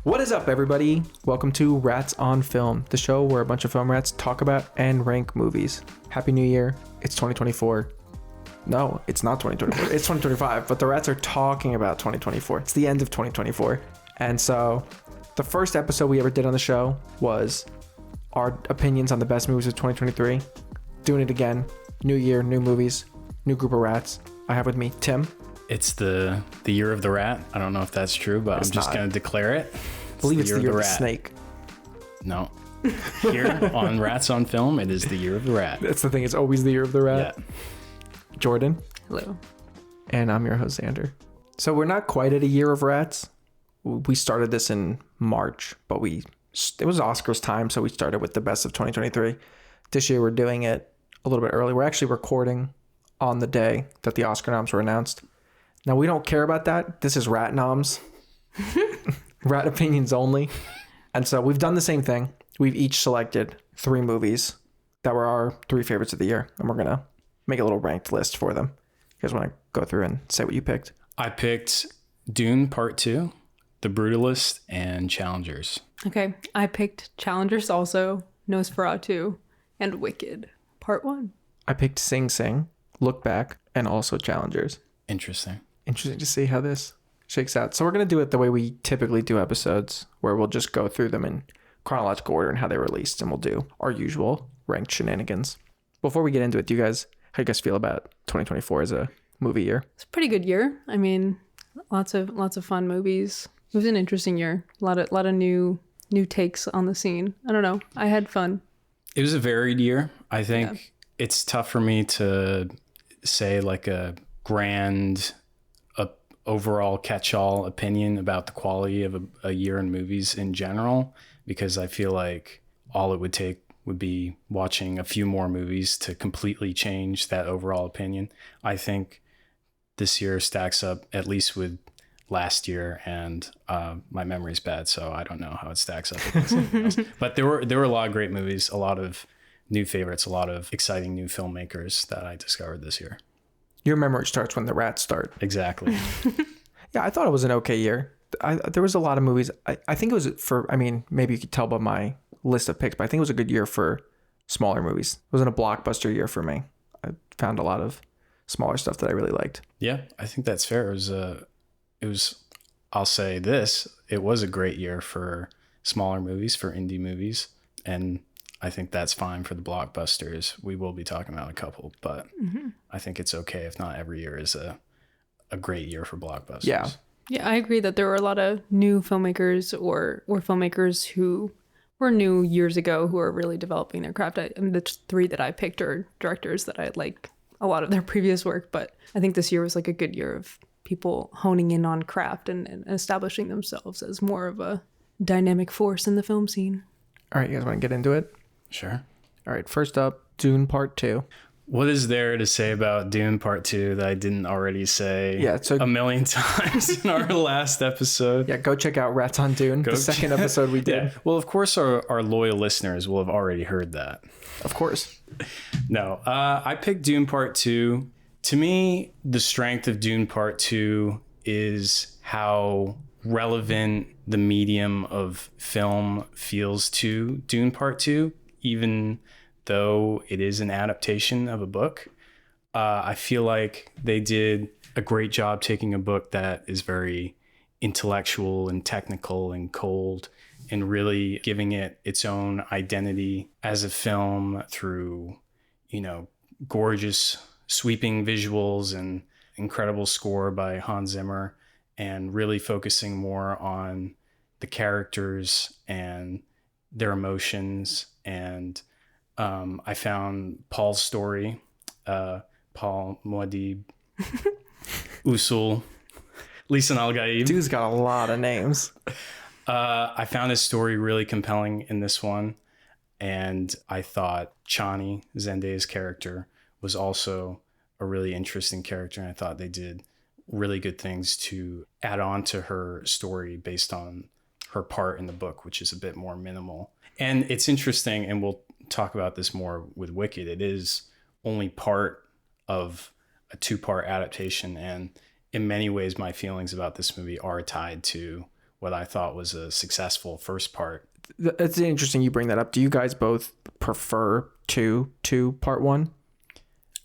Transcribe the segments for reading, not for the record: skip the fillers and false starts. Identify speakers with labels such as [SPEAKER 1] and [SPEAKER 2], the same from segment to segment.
[SPEAKER 1] What is up, everybody? Welcome to Rats on Film, the show where a bunch of film rats talk about and rank movies. Happy New Year. It's 2024. No, it's not 2024. It's 2025, but the rats are talking about 2024. It's the end of 2024. And so the first episode we ever did on the show was our opinions on the best movies of 2023. Doing it again. New year, new movies, new group of rats. I have with me Tim.
[SPEAKER 2] It's the year of the rat. I don't know if that's true, but I'm just going to declare it.
[SPEAKER 1] I believe it's the year of the snake.
[SPEAKER 2] No. Here on Rats on Film, it is the year of the rat.
[SPEAKER 1] That's the thing. It's always the year of the rat. Yeah. Jordan.
[SPEAKER 3] Hello.
[SPEAKER 1] And I'm your host, Xander. So we're not quite at a year of rats. We started this in March, but it was Oscars time, so we started with the best of 2023. This year we're doing it a little bit early. We're actually recording on the day that the Oscar noms were announced. Now, we don't care about that. This is rat noms. Rat opinions only. And so we've done the same thing. We've each selected 3 movies that were our 3 favorites of the year. And we're going to make a little ranked list for them. You guys want to go through and say what you picked?
[SPEAKER 2] I picked Dune Part 2, The Brutalist, and Challengers.
[SPEAKER 3] Okay. I picked Challengers also, Nosferatu, and Wicked Part 1.
[SPEAKER 1] I picked Sing Sing, Look Back, and also Challengers.
[SPEAKER 2] Interesting
[SPEAKER 1] to see how this shakes out. So we're going to do it the way we typically do episodes, where we'll just go through them in chronological order and how they were released, and we'll do our usual ranked shenanigans. Before we get into it, how do you guys feel about 2024 as a movie year?
[SPEAKER 3] It's a pretty good year. I mean, lots of fun movies. It was an interesting year. A lot of new takes on the scene. I don't know. I had fun.
[SPEAKER 2] It was a varied year. I think it's tough for me to say like a grand overall catch-all opinion about the quality of a year in movies in general, because I feel like all it would take would be watching a few more movies to completely change that overall opinion. I think this year stacks up at least with last year, and my memory's bad, so I don't know how it stacks up against anything else. But there were a lot of great movies, a lot of new favorites, a lot of exciting new filmmakers that I discovered this year.
[SPEAKER 1] Your memory starts when the rats start.
[SPEAKER 2] Exactly.
[SPEAKER 1] Yeah, I thought it was an okay year. There was a lot of movies. I think it was maybe you could tell by my list of picks, but I think it was a good year for smaller movies. It wasn't a blockbuster year for me. I found a lot of smaller stuff that I really liked.
[SPEAKER 2] Yeah, I think that's fair. I'll say this, it was a great year for smaller movies, for indie movies, and I think that's fine for the blockbusters. We will be talking about a couple, but I think it's okay if not every year is a great year for blockbusters.
[SPEAKER 3] Yeah, I agree that there were a lot of new filmmakers or filmmakers who were new years ago who are really developing their craft. The 3 that I picked are directors that I like a lot of their previous work, but I think this year was like a good year of people honing in on craft and establishing themselves as more of a dynamic force in the film scene.
[SPEAKER 1] All right, you guys want to get into it?
[SPEAKER 2] Sure.
[SPEAKER 1] All right, first up, Dune Part 2.
[SPEAKER 2] What is there to say about Dune Part 2 that I didn't already say a million times in our last episode?
[SPEAKER 1] Yeah, go check out Rats on Dune, the second episode we did.
[SPEAKER 2] Yeah. Well, of course, our loyal listeners will have already heard that.
[SPEAKER 1] Of course.
[SPEAKER 2] No, I picked Dune Part 2. To me, the strength of Dune Part 2 is how relevant the medium of film feels to Dune Part 2, even though it is an adaptation of a book. I feel like they did a great job taking a book that is very intellectual and technical and cold and really giving it its own identity as a film through, gorgeous sweeping visuals and incredible score by Hans Zimmer, and really focusing more on the characters and their emotions. And I found Paul's story, Paul Muad'Dib, Usul, Lisan Al-Gaib.
[SPEAKER 1] Dude's got a lot of names.
[SPEAKER 2] I found his story really compelling in this one. And I thought Chani, Zendaya's character, was also a really interesting character. And I thought they did really good things to add on to her story based on her part in the book, which is a bit more minimal. And it's interesting, and we'll talk about this more with Wicked. It is only part of a 2-part adaptation, and in many ways, my feelings about this movie are tied to what I thought was a successful first part.
[SPEAKER 1] It's interesting you bring that up. Do you guys both prefer 2 to part 1?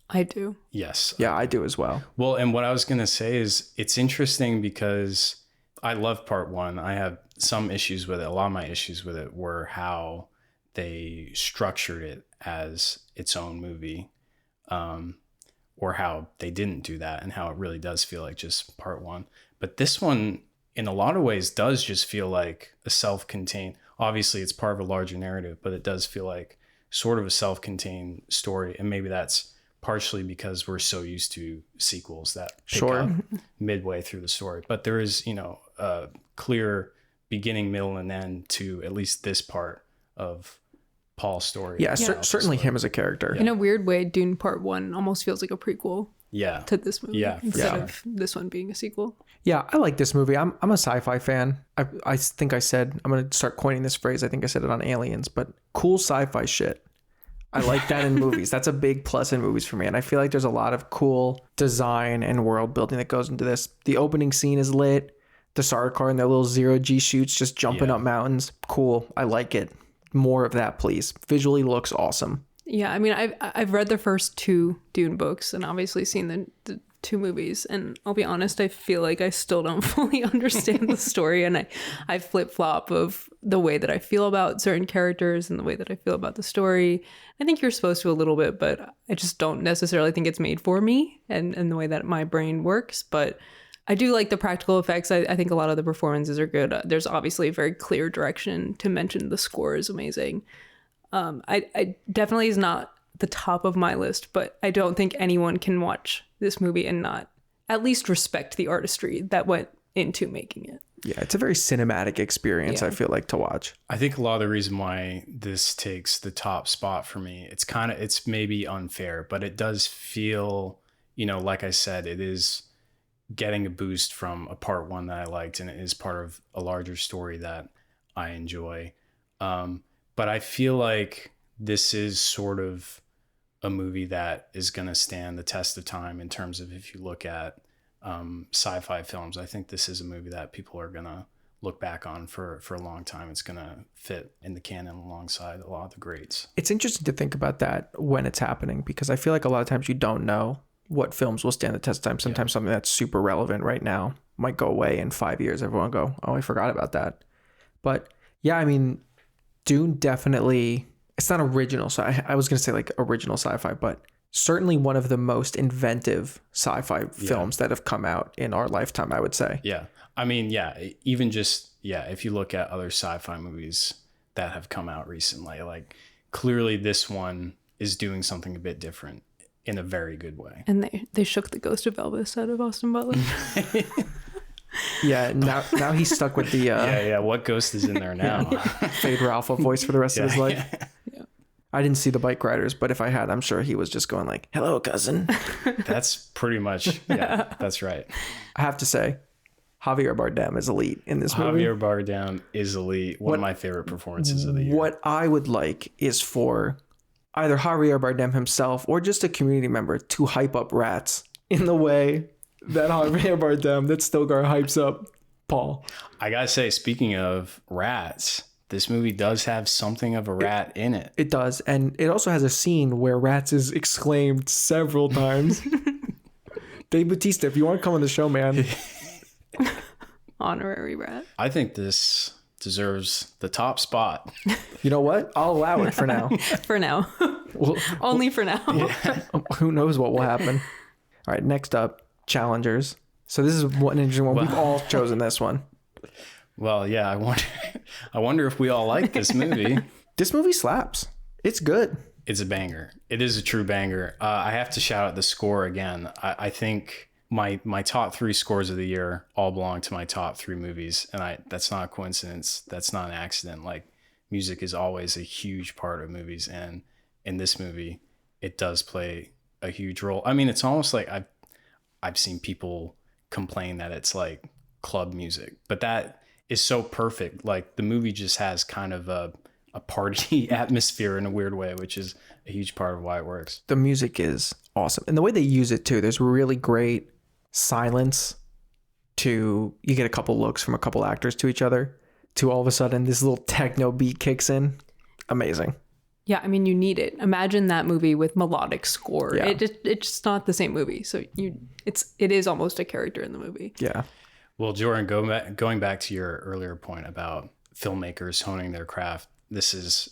[SPEAKER 3] I do.
[SPEAKER 2] Yes.
[SPEAKER 1] Yeah, I do as well.
[SPEAKER 2] Well, and what I was going to say is it's interesting because I love part 1. I have some issues with it. A lot of my issues with it were how they structured it as its own movie, or how they didn't do that, and how it really does feel like just part 1. But this one, in a lot of ways, does just feel like a self-contained, obviously it's part of a larger narrative, but it does feel like sort of a self-contained story. And maybe that's partially because we're so used to sequels that pick up midway through the story. But there is, a clear beginning, middle, and end to at least this part of Paul's story.
[SPEAKER 1] Yeah, certainly him as a character.
[SPEAKER 3] In a weird way, Dune Part 1 almost feels like a prequel to this movie instead of this one being a sequel.
[SPEAKER 1] Yeah, I like this movie. I'm a sci-fi fan. I think I said, I'm going to start coining this phrase. I think I said it on Aliens, but cool sci-fi shit. I like that in movies. That's a big plus in movies for me. And I feel like there's a lot of cool design and world building that goes into this. The opening scene is lit. The Sarkar and their little zero-G shoots just jumping up mountains. Cool. I like it. More of that, please. Visually looks awesome.
[SPEAKER 3] Yeah, I mean, I've read the first 2 Dune books and obviously seen the 2 movies. And I'll be honest, I feel like I still don't fully understand the story. And I flip-flop of the way that I feel about certain characters and the way that I feel about the story. I think you're supposed to a little bit, but I just don't necessarily think it's made for me and the way that my brain works. But I do like the practical effects. I think a lot of the performances are good. There's obviously a very clear direction. To mention the score is amazing. I definitely is not the top of my list, but I don't think anyone can watch this movie and not at least respect the artistry that went into making it.
[SPEAKER 1] Yeah, it's a very cinematic experience, I feel like, to watch.
[SPEAKER 2] I think a lot of the reason why this takes the top spot for me, it's maybe unfair, but it does feel, like I said, it is getting a boost from a part 1 that I liked, and it is part of a larger story that I enjoy. But I feel like this is sort of a movie that is going to stand the test of time in terms of, if you look at sci-fi films, I think this is a movie that people are going to look back on for a long time. It's going to fit in the canon alongside a lot of the greats.
[SPEAKER 1] It's interesting to think about that when it's happening, because I feel like a lot of times you don't know what films will stand the test of time. Sometimes something that's super relevant right now might go away in 5 years. Everyone will go, oh, I forgot about that. But yeah, I mean, Dune definitely, it's not original. So I was going to say like original sci-fi, but certainly one of the most inventive sci-fi films that have come out in our lifetime, I would say.
[SPEAKER 2] Yeah. I mean, even just, if you look at other sci-fi movies that have come out recently, like clearly this one is doing something a bit different in a very good way.
[SPEAKER 3] And they shook the ghost of Elvis out of Austin Butler.
[SPEAKER 1] Yeah, now he's stuck with the
[SPEAKER 2] what ghost is in there now?
[SPEAKER 1] Phaedra Alpha voice for the rest of his life.
[SPEAKER 3] Yeah.
[SPEAKER 1] I didn't see the Bike Riders, but if I had, I'm sure he was just going like, hello, cousin.
[SPEAKER 2] That's pretty much, that's right.
[SPEAKER 1] I have to say, Javier Bardem is elite in this movie.
[SPEAKER 2] Javier Bardem is elite. One of my favorite performances of the year.
[SPEAKER 1] What I would like is for either Javier Bardem himself or just a community member to hype up Rats in the way that Javier Bardem, that Stilgar hypes up Paul.
[SPEAKER 2] I gotta say, speaking of rats, this movie does have something of a rat in it.
[SPEAKER 1] It does. And it also has a scene where Rats is exclaimed several times. Dave Bautista, if you want to come on the show, man.
[SPEAKER 3] Honorary rat.
[SPEAKER 2] I think this deserves the top spot.
[SPEAKER 1] You know what? I'll allow it for now.
[SPEAKER 3] For now. Only for now.
[SPEAKER 1] Who knows what will happen. All right, next up, challengers. So this is one interesting one. We've all chosen this one.
[SPEAKER 2] Well, yeah, I wonder if we all like this movie.
[SPEAKER 1] This movie slaps. It's good.
[SPEAKER 2] It's a banger. It is a true banger. I have to shout out the score again. I think my top 3 scores of the year all belong to my top 3 movies, and that's not a coincidence. That's not an accident. Like, music is always a huge part of movies, and in this movie, it does play a huge role. I mean, it's almost like I've seen people complain that it's like club music, but that is so perfect. Like, the movie just has kind of a party atmosphere in a weird way, which is a huge part of why it works.
[SPEAKER 1] The music is awesome. And the way they use it too, there's really great silence to you get a couple looks from a couple actors to each other to all of a sudden this little techno beat kicks in. Amazing.
[SPEAKER 3] Yeah, I mean, you need it. Imagine that movie with melodic score.
[SPEAKER 1] Yeah.
[SPEAKER 3] It's just not the same movie. So it is almost a character in the movie.
[SPEAKER 1] Yeah.
[SPEAKER 2] Well, Jordan, going back to your earlier point about filmmakers honing their craft, this is,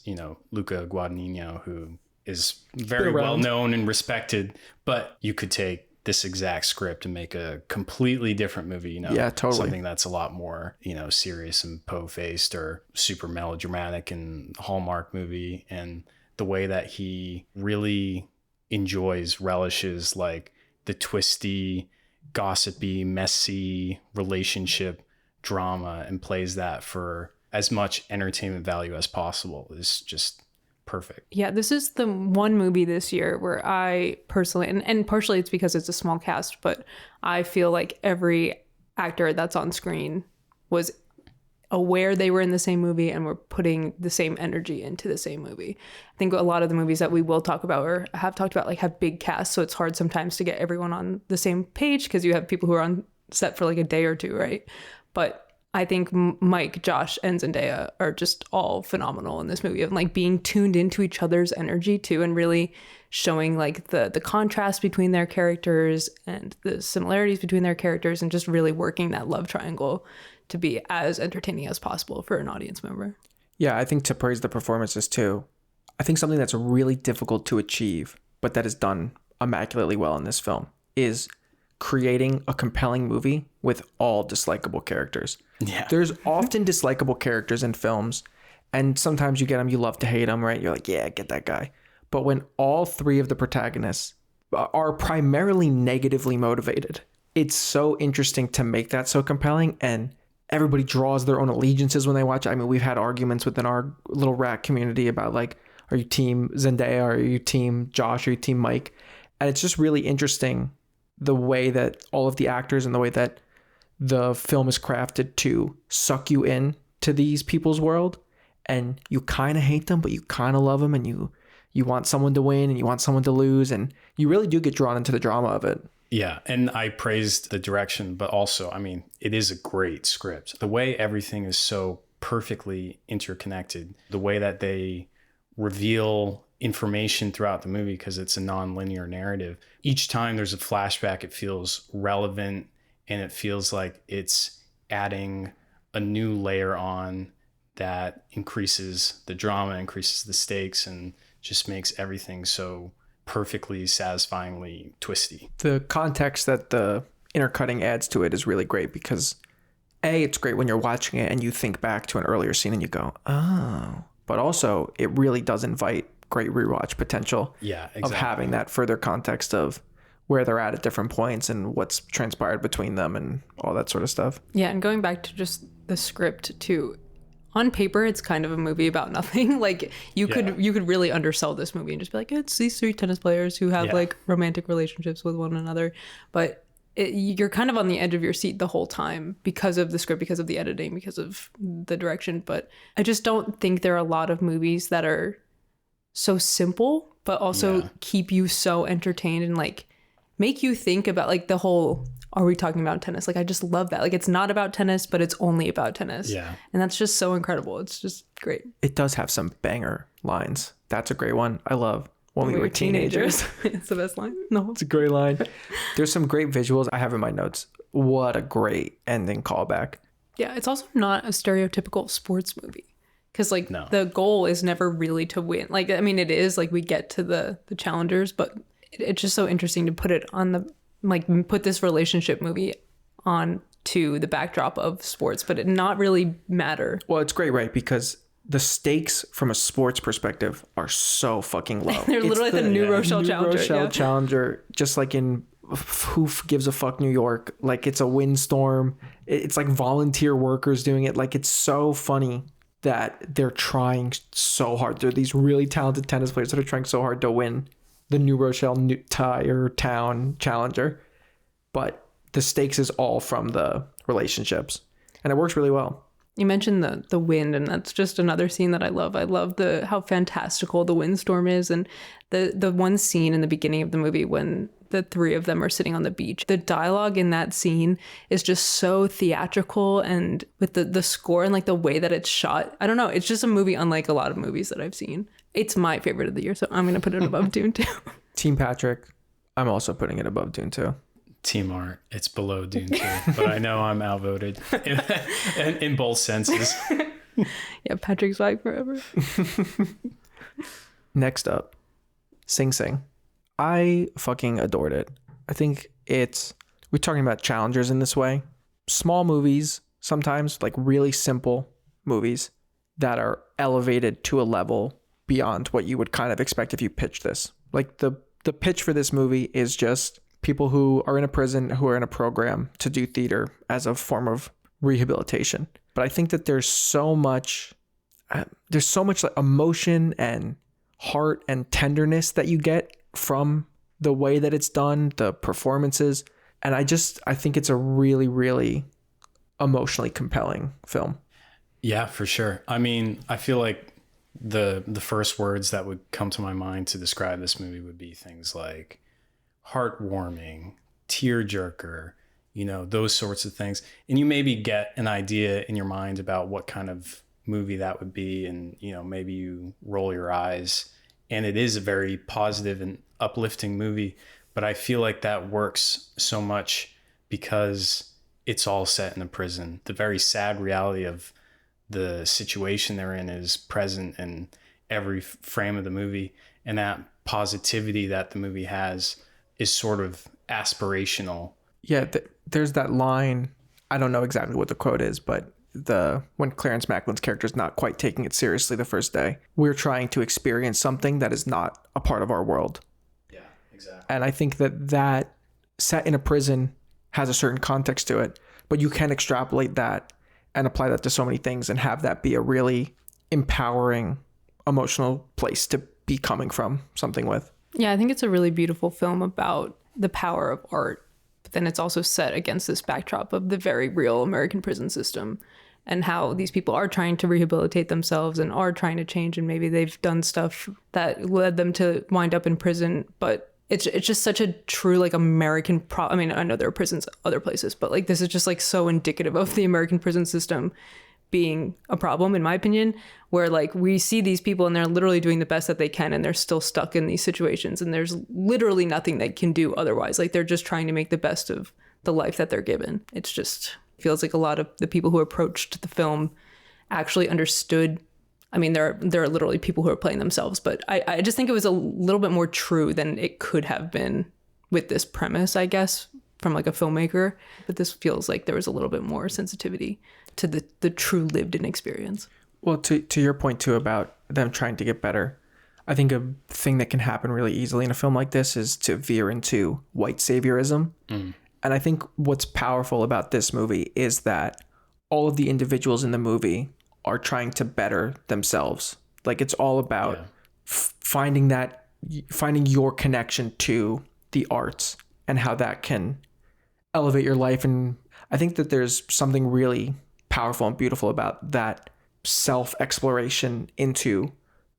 [SPEAKER 2] Luca Guadagnino, who is very well known and respected, but you could take this exact script and make a completely different movie,
[SPEAKER 1] Yeah, totally.
[SPEAKER 2] Something that's a lot more, serious and po-faced or super melodramatic and Hallmark movie. And the way that he really relishes like the twisty, gossipy, messy relationship drama and plays that for as much entertainment value as possible is just perfect.
[SPEAKER 3] Yeah, this is the one movie this year where I personally, and partially it's because it's a small cast, but I feel like every actor that's on screen was aware they were in the same movie and were putting the same energy into the same movie. I think a lot of the movies that we will talk about or have talked about like have big casts, so it's hard sometimes to get everyone on the same page because you have people who are on set for like a day or two, right? But I think Mike, Josh, and Zendaya are just all phenomenal in this movie and like being tuned into each other's energy too, and really showing like the contrast between their characters and the similarities between their characters, and just really working that love triangle to be as entertaining as possible for an audience member.
[SPEAKER 1] Yeah, I think to praise the performances too. I think something that's really difficult to achieve, but that is done immaculately well in this film, is creating a compelling movie with all dislikable characters.
[SPEAKER 2] Yeah.
[SPEAKER 1] There's often dislikable characters in films, and sometimes you get them, you love to hate them, right? You're like, yeah, get that guy. But when all three of the protagonists are primarily negatively motivated, it's so interesting to make that so compelling, and everybody draws their own allegiances when they watch it. I mean, we've had arguments within our little rat community about like, are you team Zendaya? Are you team Josh? Are you team Mike? And it's just really interesting the way that all of the actors and the way that the film is crafted to suck you in to these people's world, and you kind of hate them, but you kind of love them, and you want someone to win and you want someone to lose, and you really do get drawn into the drama of it.
[SPEAKER 2] Yeah, and I praised the direction, but also, I mean, it is a great script. The way everything is so perfectly interconnected, the way that they reveal information throughout the movie because it's a non-linear narrative. Each time there's a flashback, it feels relevant, and it feels like it's adding a new layer on that increases the drama, increases the stakes, and just makes everything so perfectly, satisfyingly twisty.
[SPEAKER 1] The context that the intercutting adds to it is really great because it's great when you're watching it and you think back to an earlier scene and you go, oh. But also, it really does invite great rewatch potential.
[SPEAKER 2] Yeah, exactly.
[SPEAKER 1] Of having that further context of where they're at different points and what's transpired between them and all that sort of stuff.
[SPEAKER 3] Yeah, and going back to just the script too, on paper it's kind of a movie about nothing. Like you could really undersell this movie and just be like, it's these three tennis players who have like romantic relationships with one another, but you're kind of on the edge of your seat the whole time because of the script, because of the editing, because of the direction. But I just don't think there are a lot of movies that are so simple but also keep you so entertained and like make you think about like the whole, are we talking about tennis? Like I just love that. Like it's not about tennis, but it's only about tennis.
[SPEAKER 2] Yeah.
[SPEAKER 3] And that's just so incredible. It's just great.
[SPEAKER 1] It does have some banger lines. That's a great one. I love when we were teenagers.
[SPEAKER 3] It's the best line. No,
[SPEAKER 1] it's a great line. There's some great visuals I have in my notes. What a great ending callback.
[SPEAKER 3] Yeah, it's also not a stereotypical sports movie. Because like the goal is never really to win. Like, I mean, it is like we get to the challengers, but it's just so interesting to put it on the, like put this relationship movie on to the backdrop of sports, but it not really matter.
[SPEAKER 1] Well, it's great, right? Because the stakes from a sports perspective are so fucking low.
[SPEAKER 3] They're literally the New Rochelle Challenger.
[SPEAKER 1] New Rochelle Challenger, just like in Who Gives a Fuck New York. Like it's a windstorm. It's like volunteer workers doing it. Like it's so funny that they're trying so hard. They're these really talented tennis players that are trying so hard to win the New Rochelle Town Challenger. But the stakes is all from the relationships. And it works really well.
[SPEAKER 3] You mentioned the wind, and that's just another scene that I love. I love how fantastical the windstorm is, and the one scene in the beginning of the movie when the three of them are sitting on the beach. The dialogue in that scene is just so theatrical, and with the score and like the way that it's shot. I don't know. It's just a movie unlike a lot of movies that I've seen. It's my favorite of the year, so I'm going to put it above Dune 2.
[SPEAKER 1] Team Patrick, I'm also putting it above Dune 2.
[SPEAKER 2] Team Art, it's below Dune 2, but I know I'm outvoted in both senses.
[SPEAKER 3] Yeah, Patrick's flag forever.
[SPEAKER 1] Next up, Sing Sing. I fucking adored it. I think we're talking about challengers in this way. Small movies, sometimes like really simple movies that are elevated to a level beyond what you would kind of expect if you pitched this. Like the pitch for this movie is just people who are in a prison, who are in a program to do theater as a form of rehabilitation. But I think that there's so much like emotion and heart and tenderness that you get from the way that it's done, the performances. And I think it's a really, really emotionally compelling film.
[SPEAKER 2] Yeah, for sure. I mean, I feel like the first words that would come to my mind to describe this movie would be things like heartwarming, tearjerker, those sorts of things. And you maybe get an idea in your mind about what kind of movie that would be. And, maybe you roll your eyes, and it is a very positive and uplifting movie. But I feel like that works so much because it's all set in a prison. The very sad reality of the situation they're in is present in every frame of the movie. And that positivity that the movie has is sort of aspirational.
[SPEAKER 1] Yeah, there's that line. I don't know exactly what the quote is, but when Clarence Macklin's character is not quite taking it seriously the first day, we're trying to experience something that is not a part of our world.
[SPEAKER 2] Yeah, exactly.
[SPEAKER 1] And I think that set in a prison has a certain context to it, but you can extrapolate that and apply that to so many things and have that be a really empowering, emotional place to be coming from something with.
[SPEAKER 3] Yeah, I think it's a really beautiful film about the power of art, but then it's also set against this backdrop of the very real American prison system and how these people are trying to rehabilitate themselves and are trying to change, and maybe they've done stuff that led them to wind up in prison, but it's just such a true like American I mean, I know there are prisons other places, but like this is just like so indicative of the American prison system being a problem, in my opinion, where like we see these people and they're literally doing the best that they can and they're still stuck in these situations and there's literally nothing they can do otherwise. Like they're just trying to make the best of the life that they're given. It's just feels like a lot of the people who approached the film actually understood. I mean, there are literally people who are playing themselves, but I just think it was a little bit more true than it could have been with this premise, I guess, from like a filmmaker. But this feels like there was a little bit more sensitivity to the true lived in experience.
[SPEAKER 1] Well, to your point too about them trying to get better, I think a thing that can happen really easily in a film like this is to veer into white saviorism. And I think what's powerful about this movie is that all of the individuals in the movie are trying to better themselves. Like it's all about finding your connection to the arts and how that can elevate your life. And I think that there's something really powerful and beautiful about that self-exploration into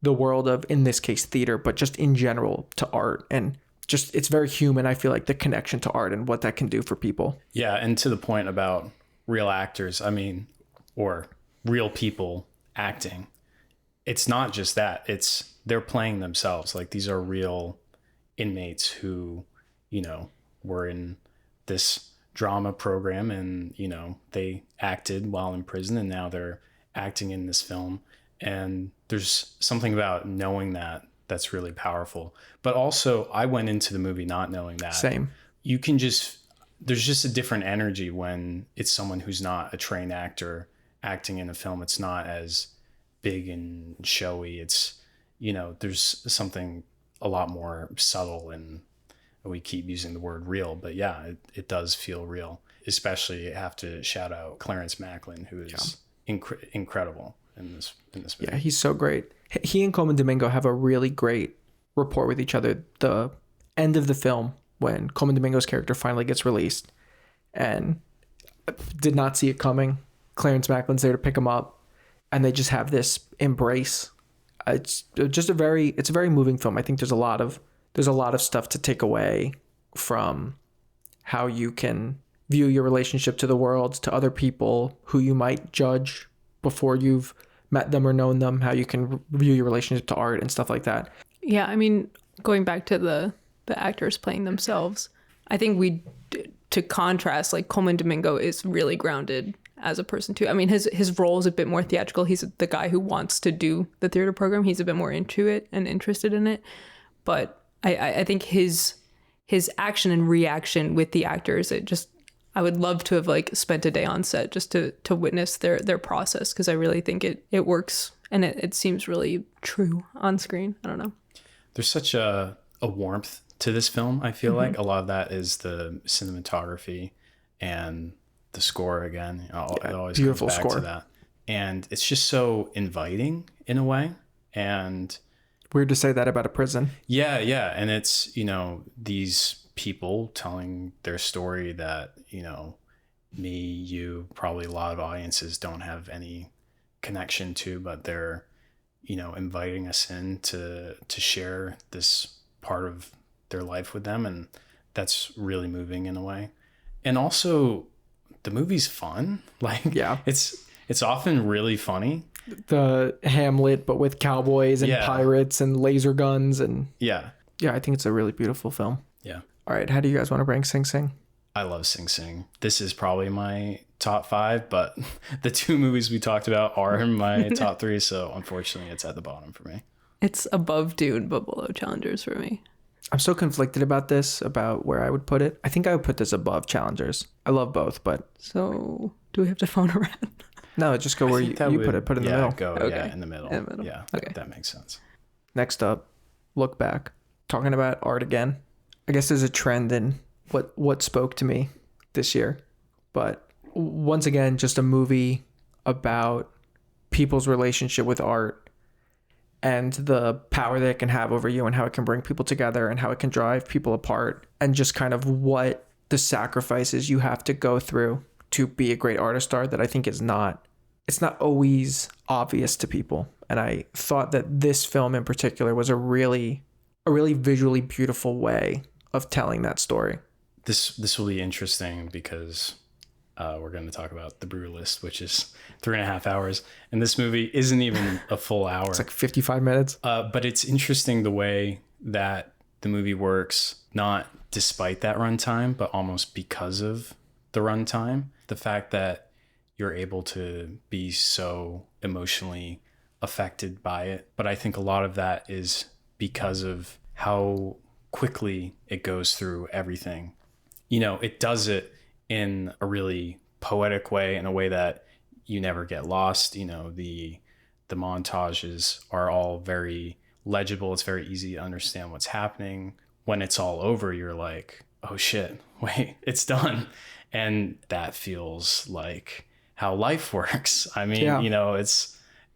[SPEAKER 1] the world of, in this case, theater, but just in general to art. And just, it's very human. I feel like the connection to art and what that can do for people.
[SPEAKER 2] Yeah. And to the point about real actors, I mean, or real people acting, it's not just that, it's they're playing themselves. Like these are real inmates who, were in this drama program and, they acted while in prison and now they're acting in this film. And there's something about knowing that that's really powerful. But also I went into the movie not knowing that.
[SPEAKER 1] Same.
[SPEAKER 2] There's just a different energy when it's someone who's not a trained actor acting in a film. It's not as big and showy. It's, there's something a lot more subtle, and we keep using the word real, but yeah, it does feel real. Especially I have to shout out Clarence Macklin, who is incredible in this movie.
[SPEAKER 1] Yeah, he's so great. He and Coleman Domingo have a really great rapport with each other. The end of the film, when Coleman Domingo's character finally gets released and did not see it coming, Clarence Macklin's there to pick him up, and they just have this embrace. It's a very moving film. I think there's a lot of stuff to take away from how you can view your relationship to the world, to other people who you might judge before you've met them or known them, how you can view your relationship to art and stuff like that.
[SPEAKER 3] Yeah, I mean, going back to the actors playing themselves, I think to contrast, like Coleman Domingo is really grounded as a person too. I mean, his role is a bit more theatrical. He's the guy who wants to do the theater program. He's a bit more into it and interested in it. But I think his action and reaction with the actors, I would love to have like spent a day on set just to witness their process, because I really think it works and it seems really true on screen. I don't know.
[SPEAKER 2] There's such a warmth to this film. I feel like a lot of that is the cinematography and the score again. It always
[SPEAKER 1] beautiful
[SPEAKER 2] comes back
[SPEAKER 1] score
[SPEAKER 2] to that. And it's just so inviting in a way. And
[SPEAKER 1] weird to say that about a prison.
[SPEAKER 2] Yeah. And it's, these people telling their story that, me, you, probably a lot of audiences don't have any connection to, but they're, inviting us in to share this part of their life with them. And that's really moving in a way. And also the movie's fun. Like, yeah, it's often really funny.
[SPEAKER 1] The Hamlet, but with cowboys and pirates and laser guns. And yeah, I think it's a really beautiful film.
[SPEAKER 2] Yeah.
[SPEAKER 1] All right. How do you guys want to rank Sing Sing?
[SPEAKER 2] I love Sing Sing. This is probably my top 5, but the 2 movies we talked about are in my top 3. So unfortunately it's at the bottom for me.
[SPEAKER 3] It's above Dune, but below Challengers for me.
[SPEAKER 1] I'm so conflicted about this, about where I would put it. I think I would put this above Challengers. I love both, but...
[SPEAKER 3] So do we have to phone around?
[SPEAKER 1] No, just go where you put it. Put it in the middle.
[SPEAKER 2] Okay. In the middle. Yeah,
[SPEAKER 3] okay.
[SPEAKER 2] That makes sense.
[SPEAKER 1] Next up, look back. Talking about art again. I guess there's a trend in what spoke to me this year. But once again, just a movie about people's relationship with art and the power that it can have over you and how it can bring people together and how it can drive people apart, and just kind of what the sacrifices you have to go through to be a great artist are, that I think it's not always obvious to people. And I thought that this film in particular was a really visually beautiful way of telling that story.
[SPEAKER 2] This will be interesting because we're going to talk about The Brutalist, which is 3.5 hours. And this movie isn't even a full hour.
[SPEAKER 1] It's like 55 minutes.
[SPEAKER 2] But it's interesting the way that the movie works, not despite that runtime, but almost because of the runtime. The fact that you're able to be so emotionally affected by it. But I think a lot of that is because of how quickly it goes through everything. It does it in a really poetic way, in a way that you never get lost. The montages are all very legible. It's very easy to understand what's happening. When it's all over, you're like, oh shit, wait, it's done. And that feels like how life works. I mean,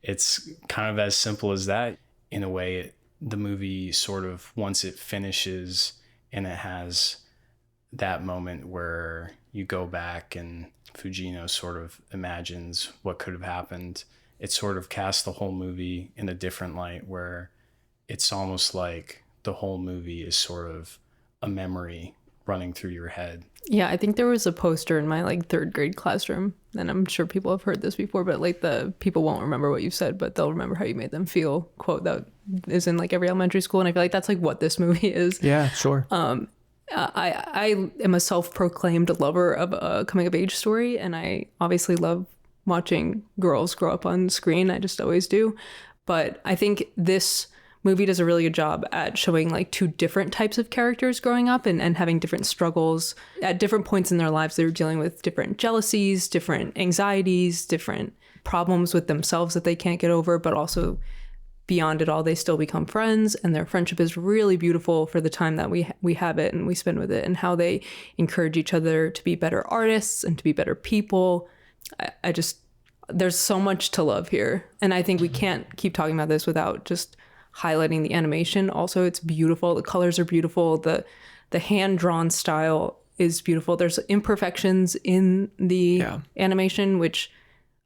[SPEAKER 2] it's kind of as simple as that. In a way, the movie sort of, once it finishes and it has that moment where you go back and Fujino sort of imagines what could have happened, it sort of casts the whole movie in a different light, where it's almost like the whole movie is sort of a memory running through your head.
[SPEAKER 3] Yeah, I think there was a poster in my 3rd grade classroom, and I'm sure people have heard this before, but the people won't remember what you said, but they'll remember how you made them feel quote that is in every elementary school. And I feel like that's what this movie is.
[SPEAKER 1] Yeah, sure.
[SPEAKER 3] I am a self-proclaimed lover of a coming of age story, and I obviously love watching girls grow up on screen. I just always do. But I think this movie does a really good job at showing 2 different types of characters growing up and having different struggles at different points in their lives. They're dealing with different jealousies, different anxieties, different problems with themselves that they can't get over, but also beyond it all, they still become friends, and their friendship is really beautiful for the time that we have it and we spend with it, and how they encourage each other to be better artists and to be better people. I just, there's so much to love here. And I think we can't keep talking about this without just highlighting the animation. Also, it's beautiful. The colors are beautiful. The hand-drawn style is beautiful. There's imperfections in the animation, which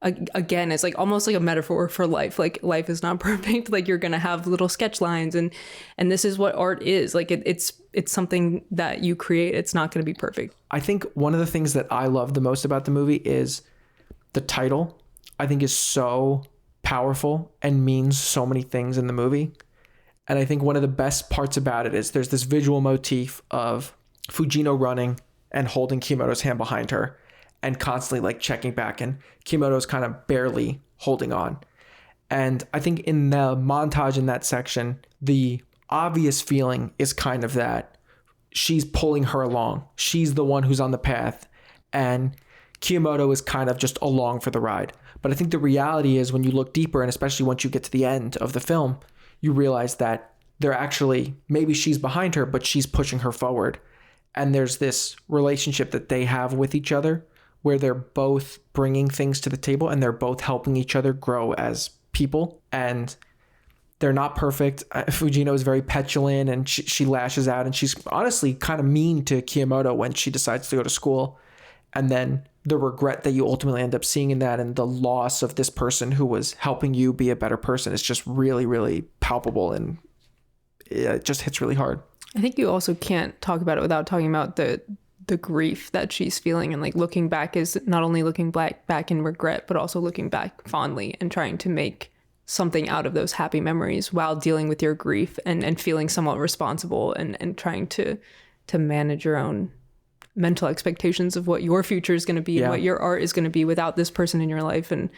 [SPEAKER 3] again, it's like almost like a metaphor for life. Like life is not perfect. Like you're gonna have little sketch lines, and this is what art is. Like it's something that you create. It's not gonna be perfect.
[SPEAKER 1] I think one of the things that I love the most about the movie is the title. I think is so powerful and means so many things in the movie. And I think one of the best parts about it is there's this visual motif of Fujino running and holding Kimoto's hand behind her and constantly like checking back, and Kimoto's kind of barely holding on. And I think in the montage in that section, the obvious feeling is kind of that she's pulling her along. She's the one who's on the path, and Kimoto is kind of just along for the ride. But I think the reality is when you look deeper, and especially once you get to the end of the film, you realize that they're actually, maybe she's behind her, but she's pushing her forward. And there's this relationship that they have with each other where they're both bringing things to the table and they're both helping each other grow as people. And they're not perfect. Fujino is very petulant and she lashes out, and she's honestly kind of mean to Kimoto when she decides to go to school. And then the regret that you ultimately end up seeing in that, and the loss of this person who was helping you be a better person, is just really, really palpable, and it just hits really hard.
[SPEAKER 3] I think you also can't talk about it without talking about the grief that she's feeling, and like looking back is not only looking back in regret, but also looking back fondly and trying to make something out of those happy memories while dealing with your grief and feeling somewhat responsible and trying to manage your own mental expectations of what your future is going to be and what your art is going to be without this person in your life. And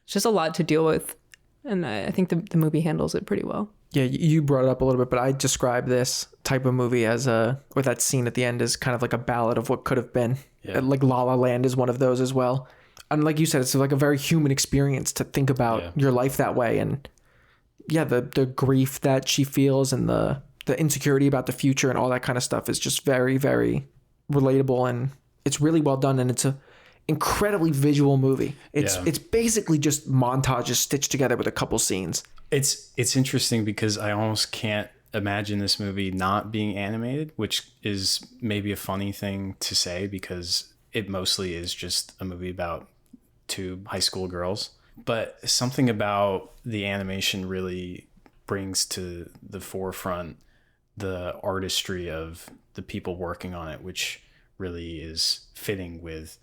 [SPEAKER 3] it's just a lot to deal with. And I think the movie handles it pretty well.
[SPEAKER 1] Yeah, you brought it up a little bit, but I describe this type of movie as with that scene at the end is kind of like a ballad of what could have been. Yeah. Like La La Land is one of those as well. And like you said, it's like a very human experience to think about your life that way. And yeah, the grief that she feels and the insecurity about the future and all that kind of stuff is just very, very relatable. And it's really well done. And it's a incredibly visual movie. It's basically just montages stitched together with a couple scenes.
[SPEAKER 2] It's interesting because I almost can't imagine this movie not being animated, which is maybe a funny thing to say because it mostly is just a movie about two high school girls. But something about the animation really brings to the forefront the artistry of the people working on it, which really is fitting with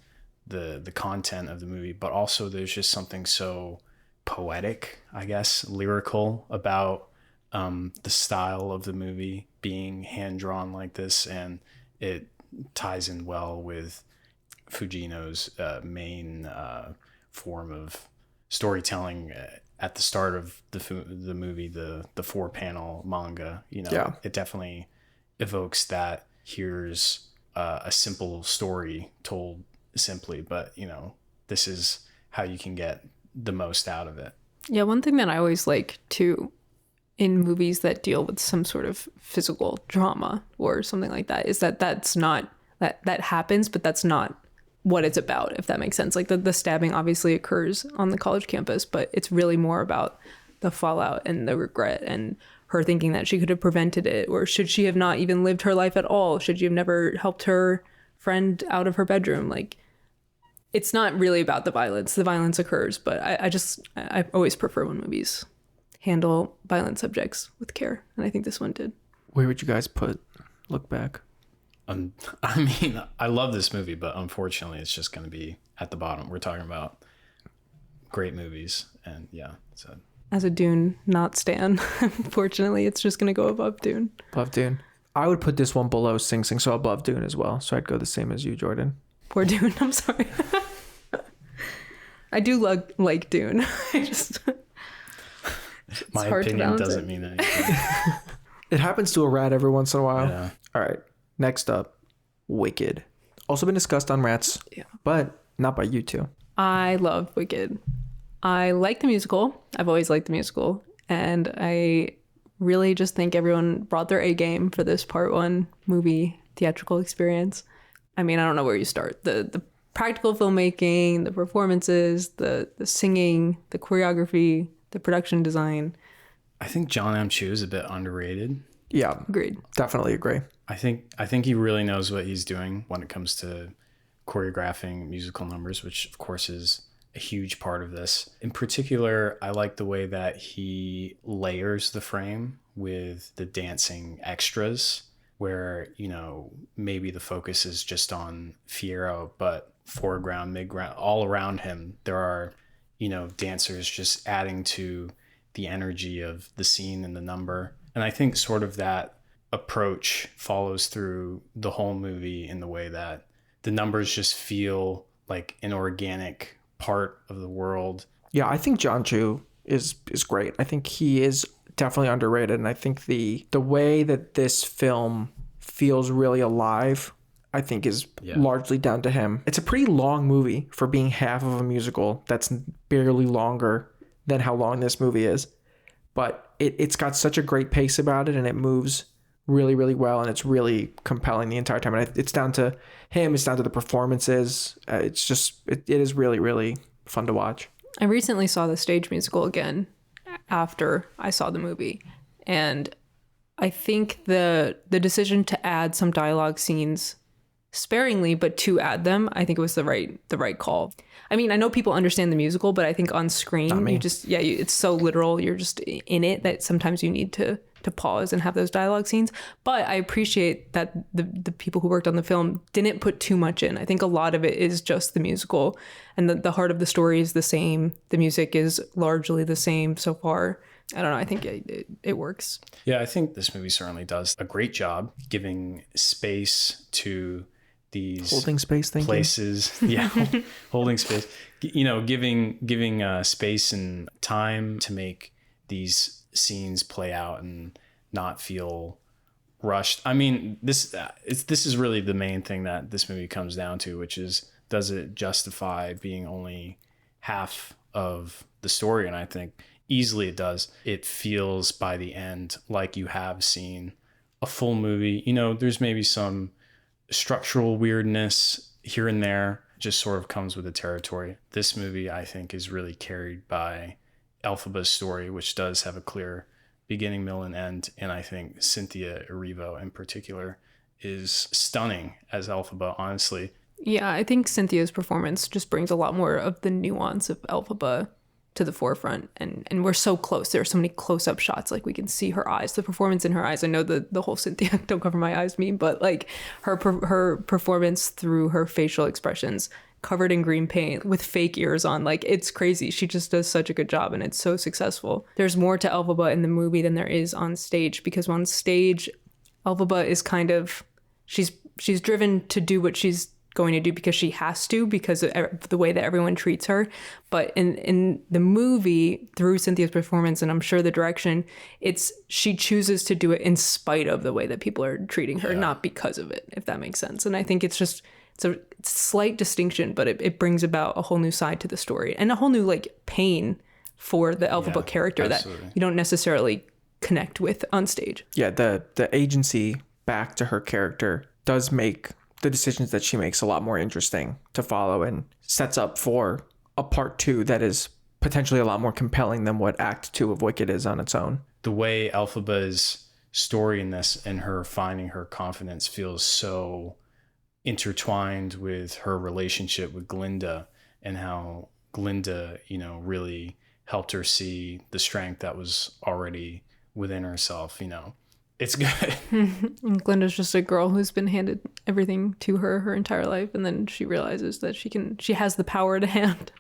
[SPEAKER 2] the content of the movie. But also there's just something so poetic, I guess, lyrical about the style of the movie being hand-drawn like this, and it ties in well with Fujino's main form of storytelling at the start of the movie, the 4-panel manga. It definitely evokes that. Here's a simple story told simply, but this is how you can get the most out of it.
[SPEAKER 3] Yeah, one thing that I always like too in movies that deal with some sort of physical trauma or something like that is that's not that happens, but that's not what it's about, if that makes sense. Like the stabbing obviously occurs on the college campus, but it's really more about the fallout and the regret and her thinking that she could have prevented it, or should she have not even lived her life at all? Should she have never helped her friend out of her bedroom? Like, it's not really about the violence. The violence occurs, but I always prefer when movies handle violent subjects with care, and I think this one did.
[SPEAKER 1] Where would you guys put Look Back?
[SPEAKER 2] I mean, I love this movie, but unfortunately, it's just going to be at the bottom. We're talking about great movies, and so.
[SPEAKER 3] As a Dune not stan, unfortunately, it's just going to go above Dune.
[SPEAKER 1] Above Dune. I would put this one below Sing Sing, so above Dune as well. So I'd go the same as you, Jordan.
[SPEAKER 3] Poor Dune. I'm sorry. I do like Dune.
[SPEAKER 2] My opinion doesn't mean anything.
[SPEAKER 1] It happens to a rat every once in a while.
[SPEAKER 2] Yeah.
[SPEAKER 1] All right. Next up, Wicked. Also been discussed on Rats, but not by you two.
[SPEAKER 3] I love Wicked. I like the musical. I've always liked the musical. And I really just think everyone brought their A game for this part one movie theatrical experience. I mean, I don't know where you start. The practical filmmaking, the performances, the singing, the choreography, the production design.
[SPEAKER 2] I think John M. Chu is a bit underrated.
[SPEAKER 1] Yeah.
[SPEAKER 3] Agreed.
[SPEAKER 1] Definitely agree.
[SPEAKER 2] I think he really knows what he's doing when it comes to choreographing musical numbers, which of course is a huge part of this. In particular, I like the way that he layers the frame with the dancing extras, where, you know, maybe the focus is just on Fiyero, but foreground, midground, all around him, there are, you know, dancers just adding to the energy of the scene and the number. And I think sort of that approach follows through the whole movie in the way that the numbers just feel like an organic part of the world.
[SPEAKER 1] Yeah, I think John Chu is great. I think he is definitely underrated, and I think the way that this film feels really alive, I think is largely down to him. It's a pretty long movie for being half of a musical that's barely longer than how long this movie is. But it's got such a great pace about it, and it moves really, really well, and it's really compelling the entire time. And it's down to him, it's down to the performances. It is really, really fun to watch.
[SPEAKER 3] I recently saw the stage musical again after I saw the movie, and I think the decision to add some dialogue scenes sparingly, but to add them, I think it was the right call. I mean, I know people understand the musical, but I think on screen, it's so literal. You're just in it that sometimes you need to pause and have those dialogue scenes. But I appreciate that the people who worked on the film didn't put too much in. I think a lot of it is just the musical, and the heart of the story is the same. The music is largely the same so far. I don't know. I think it works.
[SPEAKER 2] Yeah, I think this movie certainly does a great job giving space to these
[SPEAKER 1] holding space
[SPEAKER 2] places. Yeah, holding space. You know, giving space and time to make these scenes play out and not feel rushed. I mean, this is really the main thing that this movie comes down to, which is, does it justify being only half of the story? And I think easily it does. It feels by the end like you have seen a full movie. You know, there's maybe some structural weirdness here and there, just sort of comes with the territory. This movie, I think, is really carried by Elphaba's story, which does have a clear beginning, middle, and end. And I think Cynthia Erivo in particular is stunning as Elphaba, honestly.
[SPEAKER 3] Yeah, I think Cynthia's performance just brings a lot more of the nuance of Elphaba to the forefront, and we're so close. There are so many close-up shots, like we can see her eyes, the performance in her eyes. I know the whole Cynthia don't cover my eyes meme, but like her performance through her facial expressions, covered in green paint with fake ears on, like it's crazy. She just does such a good job, and it's so successful. There's more to Elphaba in the movie than there is on stage, because on stage Elphaba is kind of, she's driven to do what she's going to do because she has to, because of the way that everyone treats her. But in the movie, through Cynthia's performance, and I'm sure the direction, she chooses to do it in spite of the way that people are treating her, not because of it, if that makes sense. And I think it's a slight distinction, but it brings about a whole new side to the story, and a whole new like pain for the Elphaba character absolutely. That you don't necessarily connect with on stage.
[SPEAKER 1] Yeah, the agency back to her character does make the decisions that she makes a lot more interesting to follow, and sets up for a part 2 that is potentially a lot more compelling than what Act 2 of Wicked is on its own.
[SPEAKER 2] The way Elphaba's story in this and her finding her confidence feels so intertwined with her relationship with Glinda, and how Glinda, you know, really helped her see the strength that was already within herself. You know, it's good.
[SPEAKER 3] And Glinda's just a girl who's been handed everything to her entire life, and then she realizes that she has the power to hand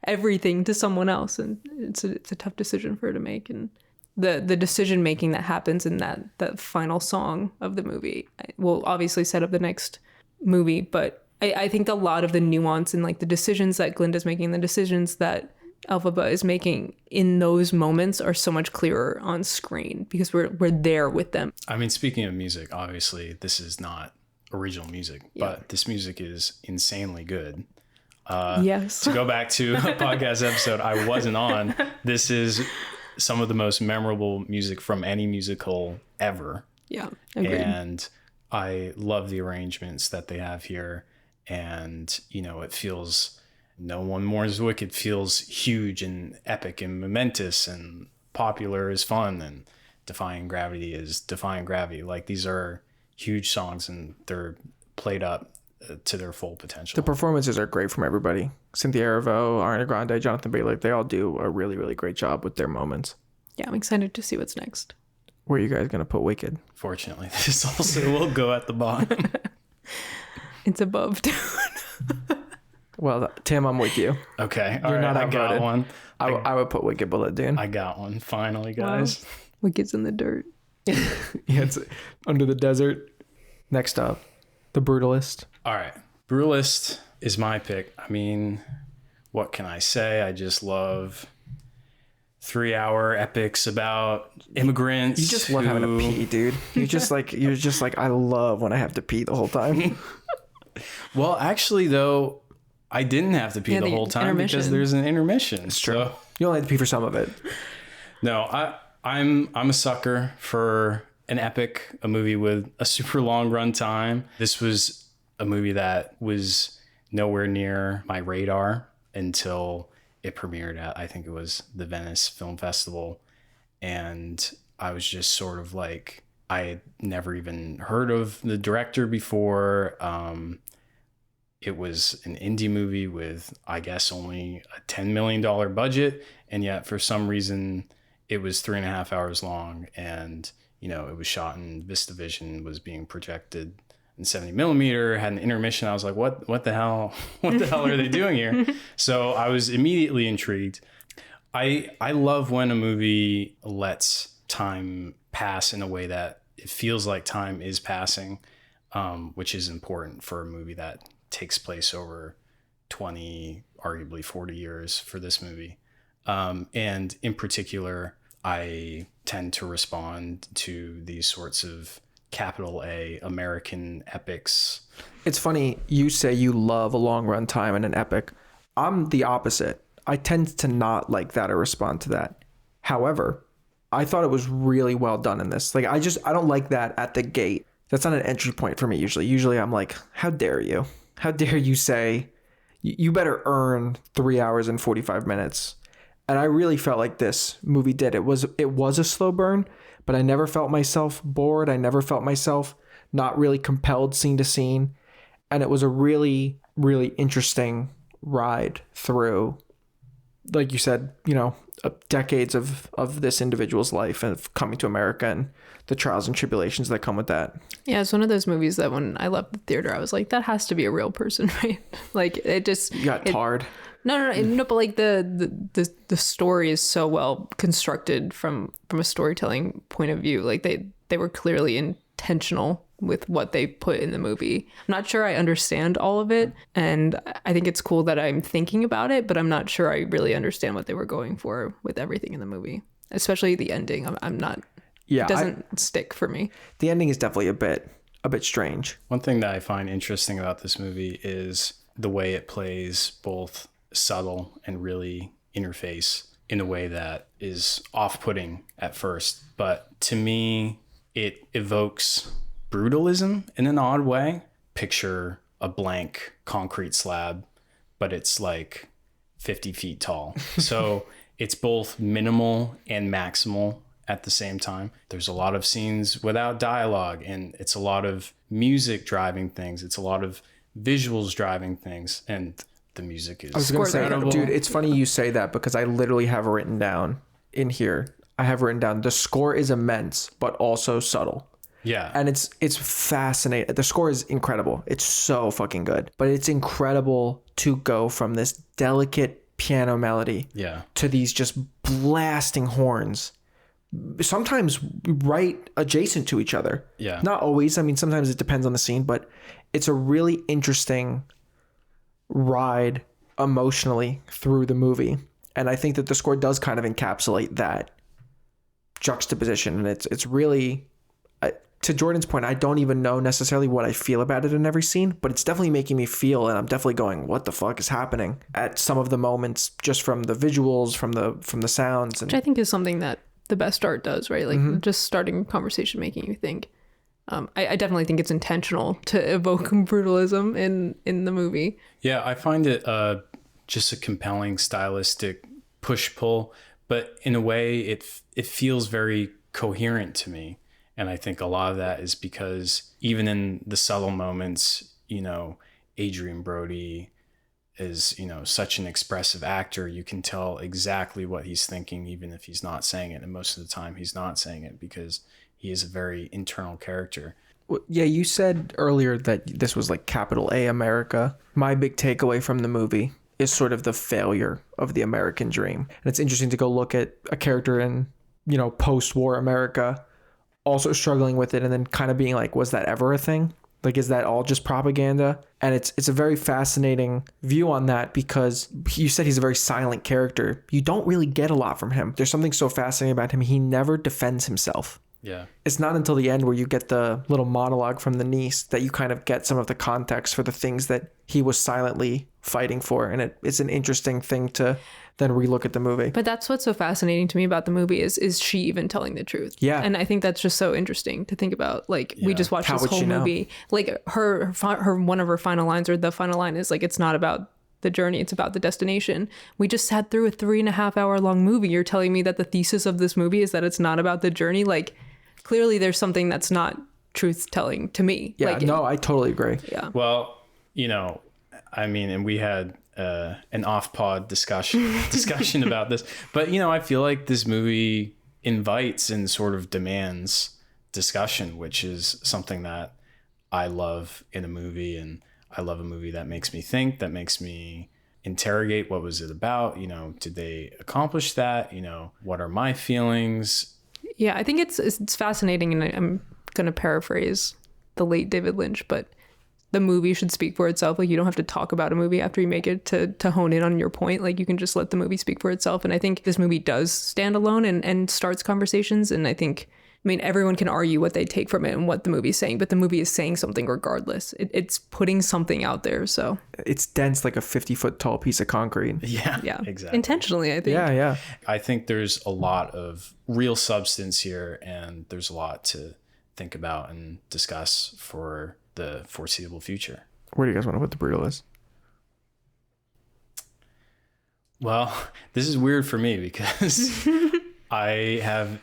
[SPEAKER 3] everything to someone else, and it's a tough decision for her to make. And the decision making that happens in that final song of the movie will obviously set up the next movie, but I think a lot of the nuance and like the decisions that Glinda's making, the decisions that Elphaba is making in those moments are so much clearer on screen, because we're there with them. I
[SPEAKER 2] mean, speaking of music, obviously this is not original music, but this music is insanely good.
[SPEAKER 3] Yes.
[SPEAKER 2] To go back to a podcast episode I wasn't on, this is some of the most memorable music from any musical ever.
[SPEAKER 3] Yeah, agreed.
[SPEAKER 2] And I love the arrangements that they have here. And, you know, it feels, No One Mourns Wicked feels huge and epic and momentous, and Popular is fun, and Defying Gravity is Defying Gravity. Like, these are huge songs, and they're played up to their full potential.
[SPEAKER 1] The performances are great from everybody. Cynthia Erivo, Ariana Grande, Jonathan Bailey, they all do a really, really great job with their moments.
[SPEAKER 3] Yeah, I'm excited to see what's next.
[SPEAKER 1] Where are you guys going to put Wicked?
[SPEAKER 2] Fortunately, this also will go at the bottom.
[SPEAKER 3] It's above Dune.
[SPEAKER 1] Well, Tim, I'm with you.
[SPEAKER 2] Okay.
[SPEAKER 1] You're not
[SPEAKER 2] I got
[SPEAKER 1] outvoted.
[SPEAKER 2] one.
[SPEAKER 1] I would put Wicked below Dune.
[SPEAKER 2] I got one. Finally, guys.
[SPEAKER 3] Wow. Wicked's in the dirt.
[SPEAKER 1] Yeah, it's under the desert. Next up, The Brutalist.
[SPEAKER 2] All right. Brutalist is my pick. I mean, what can I say? I just love 3-hour epics about immigrants.
[SPEAKER 1] You just love having to pee, dude. You're just like, I love when I have to pee the whole time.
[SPEAKER 2] Well, actually, though, I didn't have to pee the whole time because there's an intermission. It's
[SPEAKER 1] true.
[SPEAKER 2] So,
[SPEAKER 1] You only have to pee for some of it.
[SPEAKER 2] no, I'm a sucker for an epic, a movie with a super long run time. This was a movie that was nowhere near my radar until it premiered at, I think it was the Venice Film Festival. And I was just sort of like, I had never even heard of the director before. It was an indie movie with, I guess, only a $10 million budget. And yet for some reason it was 3.5 hours long, and, you know, it was shot in VistaVision, was being projected in 70 millimeter, had an intermission. I was like, what the hell? What the hell are they doing here? So I was immediately intrigued. I love when a movie lets time pass in a way that it feels like time is passing, which is important for a movie that takes place over 20, arguably 40 years for this movie. And in particular, I tend to respond to these sorts of capital A American epics.
[SPEAKER 1] It's funny you say you love a long run time and an epic. I'm the opposite. I tend to not like that or respond to that. However, I thought it was really well done in this. Like, I don't like that at the gate. That's not an entry point for me usually. Usually I'm like, how dare you? How dare you say you better earn 3 hours and 45 minutes? And I really felt like this movie did. It was a slow burn, but I never felt myself bored. I never felt myself not really compelled scene to scene. And it was a really, really interesting ride through, like you said, you know, decades of this individual's life and of coming to America and the trials and tribulations that come with that.
[SPEAKER 3] Yeah, it's one of those movies that when I left the theater, I was like, that has to be a real person, right? Like, it just...
[SPEAKER 1] You got tarred.
[SPEAKER 3] No, but like the story is so well constructed from a storytelling point of view. Like they were clearly intentional with what they put in the movie. I'm not sure I understand all of it, and I think it's cool that I'm thinking about it, but I'm not sure I really understand what they were going for with everything in the movie, especially the ending. I'm not. Yeah, it doesn't stick for me.
[SPEAKER 1] The ending is definitely a bit strange.
[SPEAKER 2] One thing that I find interesting about this movie is the way it plays both subtle and really interface in a way that is off-putting at first. But to me, it evokes brutalism in an odd way. Picture a blank concrete slab, but it's like 50 feet tall. So it's both minimal and maximal at the same time. There's a lot of scenes without dialogue, and it's a lot of music driving things. It's a lot of visuals driving things, and the music is...
[SPEAKER 1] I was going to say, dude, it's funny you say that because I literally have written down in here, I have written down, the score is immense, but also subtle.
[SPEAKER 2] Yeah.
[SPEAKER 1] And it's fascinating. The score is incredible. It's so fucking good. But it's incredible to go from this delicate piano melody to these just blasting horns, sometimes right adjacent to each other.
[SPEAKER 2] Yeah.
[SPEAKER 1] Not always. I mean, sometimes it depends on the scene, but it's a really interesting ride emotionally through the movie. And I think that the score does kind of encapsulate that juxtaposition. And it's really, to Jordan's point, I don't even know necessarily what I feel about it in every scene, but it's definitely making me feel, and I'm definitely going, what the fuck is happening at some of the moments, just from the visuals, from the sounds. And
[SPEAKER 3] which I think is something that the best art does, right? Like just starting a conversation, making you think. I definitely think it's intentional to evoke brutalism in the movie.
[SPEAKER 2] Yeah, I find it just a compelling stylistic push-pull, but in a way it feels very coherent to me. And I think a lot of that is because even in the subtle moments, you know, Adrian Brody is, you know, such an expressive actor. You can tell exactly what he's thinking, even if he's not saying it. And most of the time he's not saying it because he is a very internal character.
[SPEAKER 1] Well, yeah, you said earlier that this was like capital A America. My big takeaway from the movie is sort of the failure of the American dream. And it's interesting to go look at a character in, you know, post-war America also struggling with it and then kind of being like, was that ever a thing? Like, is that all just propaganda? And it's a very fascinating view on that because you said he's a very silent character. You don't really get a lot from him. There's something so fascinating about him. He never defends himself.
[SPEAKER 2] Yeah.
[SPEAKER 1] It's not until the end where you get the little monologue from the niece that you kind of get some of the context for the things that he was silently fighting for. And it's an interesting thing to then relook at the movie.
[SPEAKER 3] But that's what's so fascinating to me about the movie is she even telling the truth?
[SPEAKER 1] Yeah.
[SPEAKER 3] And I think that's just so interesting to think about. Like, we just watched
[SPEAKER 1] How
[SPEAKER 3] this
[SPEAKER 1] would
[SPEAKER 3] whole
[SPEAKER 1] she know?
[SPEAKER 3] movie. Like, her one of her final lines, or the final line, is like, it's not about the journey, it's about the destination. We just sat through a 3.5 hour long movie. You're telling me that the thesis of this movie is that it's not about the journey? Like, clearly there's something that's not truth telling to me.
[SPEAKER 1] Yeah,
[SPEAKER 3] like,
[SPEAKER 1] no, I totally agree.
[SPEAKER 3] Yeah.
[SPEAKER 2] Well, you know, I mean, and we had an off-pod discussion about this, but you know, I feel like this movie invites and sort of demands discussion, which is something that I love in a movie, and I love a movie that makes me think, that makes me interrogate what was it about, you know, did they accomplish that, you know, what are my feelings?
[SPEAKER 3] Yeah, I think it's fascinating, and I'm going to paraphrase the late David Lynch, but the movie should speak for itself. Like, you don't have to talk about a movie after you make it to hone in on your point. Like, you can just let the movie speak for itself. And I think this movie does stand alone and starts conversations. And I think, I mean, everyone can argue what they take from it and what the movie's saying, but the movie is saying something regardless. It's putting something out there. So
[SPEAKER 1] It's dense like a 50-foot tall piece of concrete.
[SPEAKER 2] Yeah,
[SPEAKER 3] yeah,
[SPEAKER 2] exactly.
[SPEAKER 3] intentionally, I think.
[SPEAKER 1] Yeah.
[SPEAKER 2] I think there's a lot of real substance here, and there's a lot to think about and discuss for the foreseeable future.
[SPEAKER 1] Where do you guys want to put the Brutalist?
[SPEAKER 2] Well, this is weird for me because I have,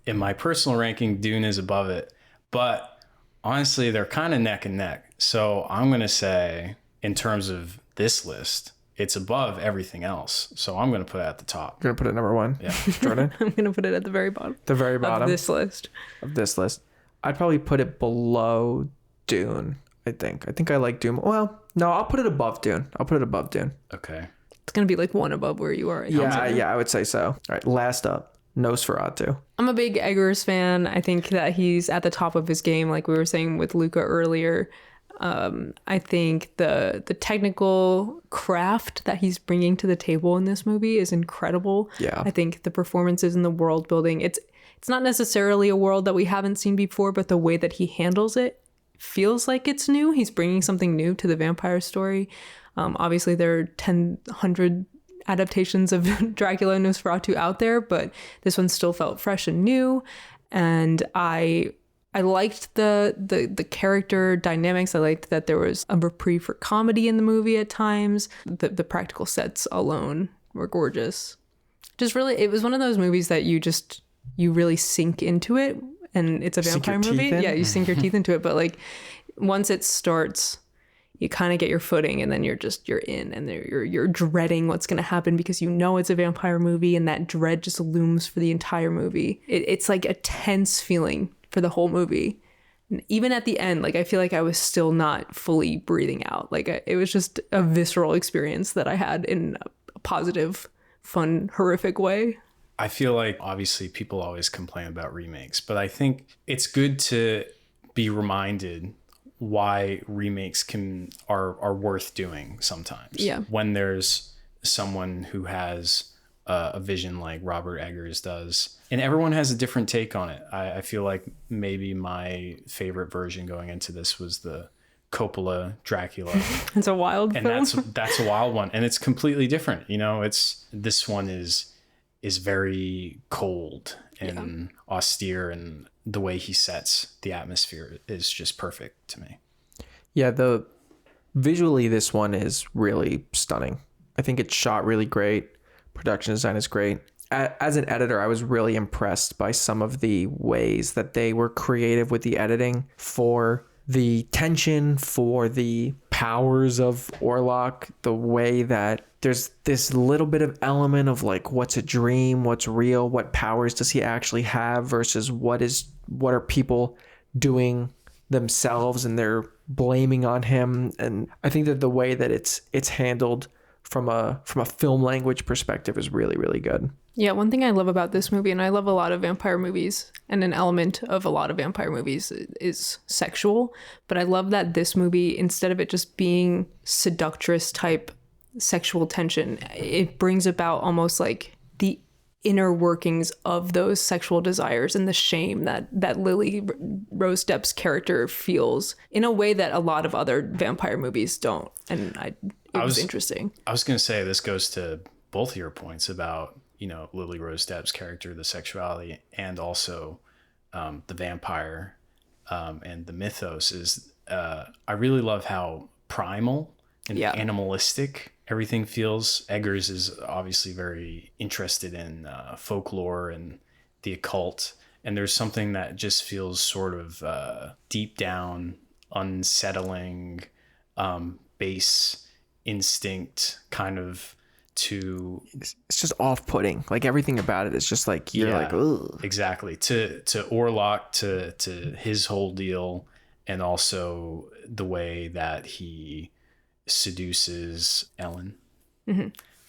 [SPEAKER 2] in my personal ranking, Dune is above it, but honestly, they're kind of neck and neck. So I'm going to say, in terms of this list, it's above everything else. So I'm going to put it at the top.
[SPEAKER 1] You're going to put it number one?
[SPEAKER 2] Yeah.
[SPEAKER 1] Jordan?
[SPEAKER 3] I'm going to put it at the very bottom.
[SPEAKER 1] The very bottom
[SPEAKER 3] Of this list.
[SPEAKER 1] of this list. I'd probably put it below Dune, I think. I think I like Dune. Well, no, I'll put it above Dune.
[SPEAKER 2] Okay.
[SPEAKER 3] It's going to be like one above where you are.
[SPEAKER 1] Yeah, I would say so. All right, last up, Nosferatu.
[SPEAKER 3] I'm a big Eggers fan. I think that he's at the top of his game, like we were saying with Luca earlier. I think the technical craft that he's bringing to the table in this movie is incredible.
[SPEAKER 1] Yeah.
[SPEAKER 3] I think the performances and the world building, it's not necessarily a world that we haven't seen before, but the way that he handles it feels like it's new. He's bringing something new to the vampire story. Obviously, there are 100 adaptations of Dracula and Nosferatu out there, but this one still felt fresh and new. And I liked the character dynamics. I liked that there was a reprieve for comedy in the movie at times. The practical sets alone were gorgeous. Just really, it was one of those movies that you really sink into it. And it's a
[SPEAKER 1] Sink
[SPEAKER 3] vampire
[SPEAKER 1] your
[SPEAKER 3] movie.
[SPEAKER 1] teeth in?
[SPEAKER 3] Yeah, you sink your teeth into it. But like, once it starts, you kind of get your footing, and then you're in, and you're dreading what's going to happen because you know it's a vampire movie, and that dread just looms for the entire movie. It's like a tense feeling for the whole movie. And even at the end, like, I feel like I was still not fully breathing out. Like, it was just a visceral experience that I had in a positive, fun, horrific way.
[SPEAKER 2] I feel like obviously people always complain about remakes, but I think it's good to be reminded why remakes are worth doing sometimes.
[SPEAKER 3] Yeah.
[SPEAKER 2] When there's someone who has a vision like Robert Eggers does, and everyone has a different take on it. I feel like maybe my favorite version going into this was the Coppola Dracula.
[SPEAKER 3] It's a wild
[SPEAKER 2] And
[SPEAKER 3] film.
[SPEAKER 2] that's a wild one, and it's completely different. You know, this one is very cold and austere, and the way he sets the atmosphere is just perfect to me.
[SPEAKER 1] Yeah, visually this one is really stunning. I think it's shot really great. Production design is great. As an editor, I was really impressed by some of the ways that they were creative with the editing for the tension, for the powers of Orlok, the way that there's this little bit of element of like what's a dream, what's real, what powers does he actually have versus what are people doing themselves and they're blaming on him. And I think that the way that it's handled from a film language perspective is really, really good.
[SPEAKER 3] Yeah, one thing I love about this movie, and I love a lot of vampire movies, and an element of a lot of vampire movies is sexual, but I love that this movie, instead of it just being seductress type sexual tension, it brings about almost like the inner workings of those sexual desires and the shame that Lily Rose Depp's character feels in a way that a lot of other vampire movies don't. And it was interesting.
[SPEAKER 2] I was going to say, this goes to both of your points about, Lily Rose Depp's character, the sexuality, and also the vampire and the mythos is, I really love how primal and animalistic everything feels. Eggers is obviously very interested in folklore and the occult. And there's something that just feels sort of deep down, unsettling, base instinct kind of it's
[SPEAKER 1] just off-putting. Like everything about it is just like you're like, ugh.
[SPEAKER 2] Exactly. To Orlok, to his whole deal, and also the way that he seduces Ellen,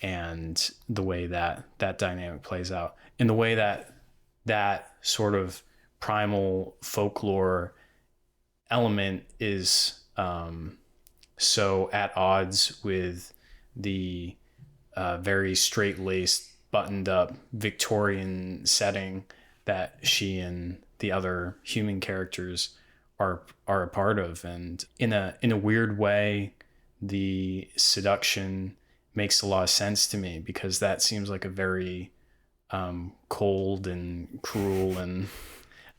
[SPEAKER 2] and the way that dynamic plays out, and the way that sort of primal folklore element is so at odds with the very straight-laced, buttoned-up Victorian setting that she and the other human characters are a part of. And in a weird way, the seduction makes a lot of sense to me, because that seems like a very cold and cruel and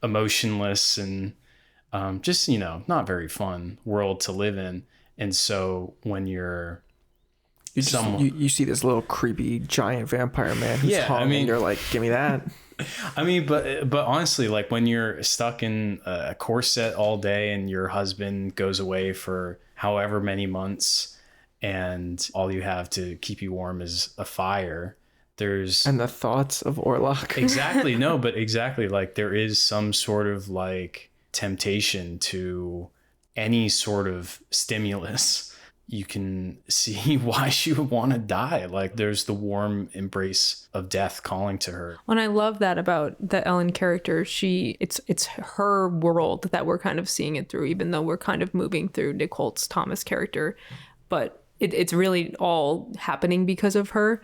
[SPEAKER 2] emotionless and just, not very fun world to live in. And so when you're
[SPEAKER 1] you see this little creepy giant vampire man who's hung, and you're like, give me that.
[SPEAKER 2] I mean, but honestly, like when you're stuck in a corset all day and your husband goes away for however many months and all you have to keep you warm is a fire, and
[SPEAKER 1] the thoughts of Orlok.
[SPEAKER 2] Exactly. No, but exactly. Like there is some sort of like temptation to any sort of stimulus. You can see why she would want to die. Like there's the warm embrace of death calling to her.
[SPEAKER 3] And I love that about the Ellen character. It's her world that we're kind of seeing it through, even though we're kind of moving through Nick Holt's Thomas character. But it's really all happening because of her.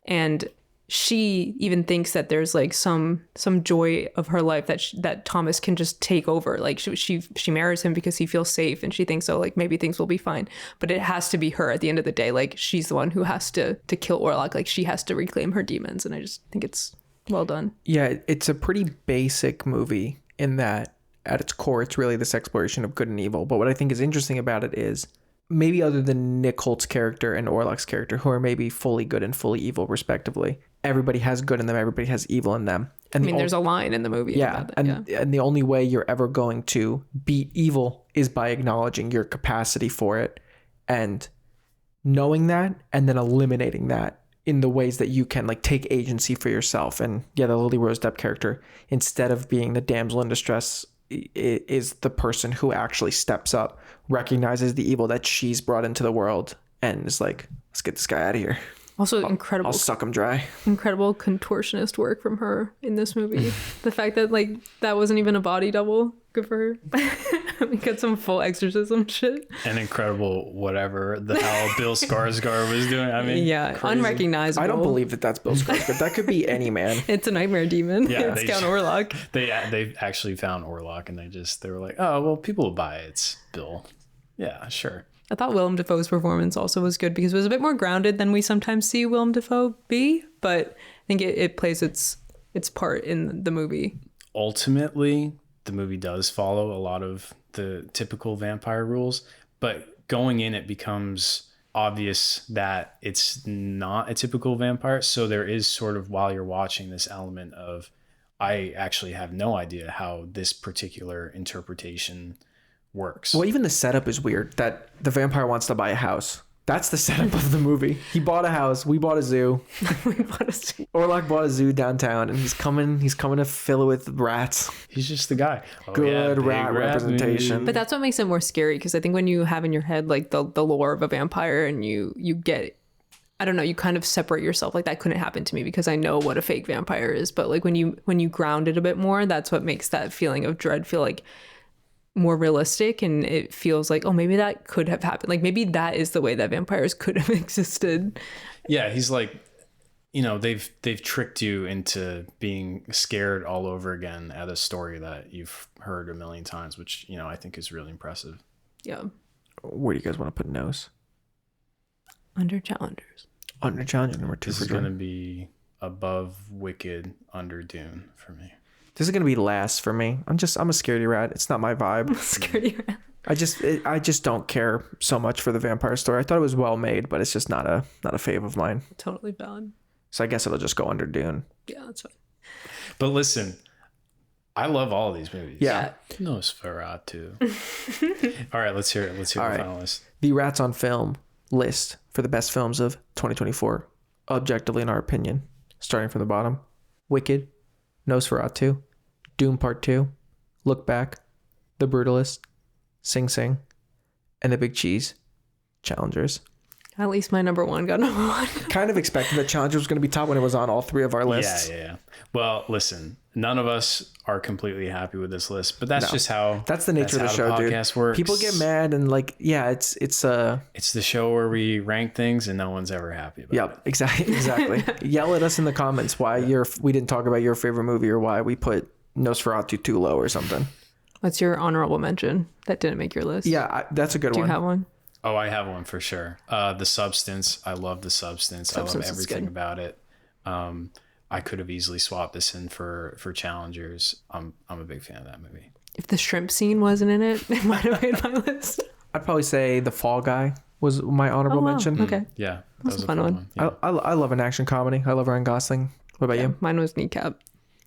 [SPEAKER 3] And she even thinks that there's like some joy of her life that Thomas can just take over. Like she marries him because he feels safe, and she thinks, oh, like maybe things will be fine. But it has to be her at the end of the day. Like she's the one who has to kill Orlok. Like she has to reclaim her demons. And I just think it's well done. Yeah,
[SPEAKER 1] it's a pretty basic movie in that at its core, it's really this exploration of good and evil. But what I think is interesting about it is, maybe other than Nick Holt's character and Orlok's character, who are maybe fully good and fully evil respectively, everybody has good in them, everybody has evil in them. And
[SPEAKER 3] there's a line in the movie about that.
[SPEAKER 1] And the only way you're ever going to beat evil is by acknowledging your capacity for it and knowing that, and then eliminating that in the ways that you can, like take agency for yourself. And the Lily Rose Depp character, instead of being the damsel in distress, is the person who actually steps up, recognizes the evil that she's brought into the world, and is like, let's get this guy out of here.
[SPEAKER 3] Also, incredible.
[SPEAKER 1] I'll suck him dry.
[SPEAKER 3] Incredible contortionist work from her in this movie. The fact that like that wasn't even a body double, good for her. We got some full exorcism shit.
[SPEAKER 2] And incredible whatever the hell Bill Skarsgård was doing. I mean,
[SPEAKER 3] crazy. Unrecognizable.
[SPEAKER 1] I don't believe that that's Bill Skarsgård. That could be any man.
[SPEAKER 3] It's a nightmare demon. Yeah, it's Count Orlok.
[SPEAKER 2] They actually found Orlok, and they were like, oh well, people will buy it. It's Bill. Yeah, sure.
[SPEAKER 3] I thought Willem Dafoe's performance also was good because it was a bit more grounded than we sometimes see Willem Dafoe be, but I think it plays its part in the movie.
[SPEAKER 2] Ultimately, the movie does follow a lot of the typical vampire rules, but going in, it becomes obvious that it's not a typical vampire. So there is sort of, while you're watching, this element of, I actually have no idea how this particular interpretation works.
[SPEAKER 1] Well, even the setup is weird. That the vampire wants to buy a house. That's the setup of the movie. He bought a house. We bought a zoo. Orlok bought a zoo downtown, and he's coming to fill it with rats.
[SPEAKER 2] He's just the guy.
[SPEAKER 1] Good rat representation.
[SPEAKER 3] But that's what makes it more scary, because I think when you have in your head like the lore of a vampire and you get, I don't know, you kind of separate yourself. Like, that couldn't happen to me because I know what a fake vampire is. But like when you ground it a bit more, that's what makes that feeling of dread feel like more realistic, and it feels like, oh, maybe that could have happened. Like, maybe that is the way that vampires could have existed.
[SPEAKER 2] Yeah, he's like, you know, they've tricked you into being scared all over again at a story that you've heard a million times, which, you know, I think is really impressive.
[SPEAKER 3] Yeah.
[SPEAKER 1] Where do you guys want to put Nose?
[SPEAKER 3] Under Challengers.
[SPEAKER 1] Under Challenger number 2.
[SPEAKER 2] This is going to be above Wicked, under Dune for me.
[SPEAKER 1] This is gonna be last for me. I'm a scaredy rat. It's not my vibe.
[SPEAKER 3] Scaredy rat.
[SPEAKER 1] I just don't care so much for the vampire story. I thought it was well made, but it's just not a fave of mine.
[SPEAKER 3] Totally valid.
[SPEAKER 1] So I guess it'll just go under Dune.
[SPEAKER 3] Yeah, that's fine.
[SPEAKER 2] But listen, I love all these movies.
[SPEAKER 1] Yeah.
[SPEAKER 2] Nosferatu. All right, let's hear it. Let's hear the final list.
[SPEAKER 1] The Rats on Film list for the best films of 2024, objectively in our opinion, starting from the bottom: Wicked, Nosferatu, Dune Part 2, Look Back, The Brutalist, Sing Sing, and The Big Cheese, Challengers.
[SPEAKER 3] At least my number one got number one.
[SPEAKER 1] Kind of expected that Challengers was going to be top when it was on all three of our lists.
[SPEAKER 2] Yeah. Well, listen, none of us are completely happy with this list, but that's just how.
[SPEAKER 1] That's the nature of the show, dude.
[SPEAKER 2] Works.
[SPEAKER 1] People get mad and like, yeah, it's
[SPEAKER 2] the show where we rank things and no one's ever happy about it.
[SPEAKER 1] Exactly. Yell at us in the comments why we didn't talk about your favorite movie or why we put Nosferatu too low or something.
[SPEAKER 3] What's your honorable mention that didn't make your list?
[SPEAKER 1] Yeah, that's a good one.
[SPEAKER 3] Do you have one?
[SPEAKER 2] Oh, I have one for sure. The Substance. I love The Substance. I love everything about it. I could have easily swapped this in for Challengers. I'm a big fan of that movie.
[SPEAKER 3] If the shrimp scene wasn't in it, it might have made my list.
[SPEAKER 1] I'd probably say The Fall Guy was my honorable mention.
[SPEAKER 3] Okay.
[SPEAKER 2] Yeah.
[SPEAKER 3] That was a fun one.
[SPEAKER 2] Yeah.
[SPEAKER 1] I love an action comedy. I love Ryan Gosling. What about you?
[SPEAKER 3] Mine was Kneecap.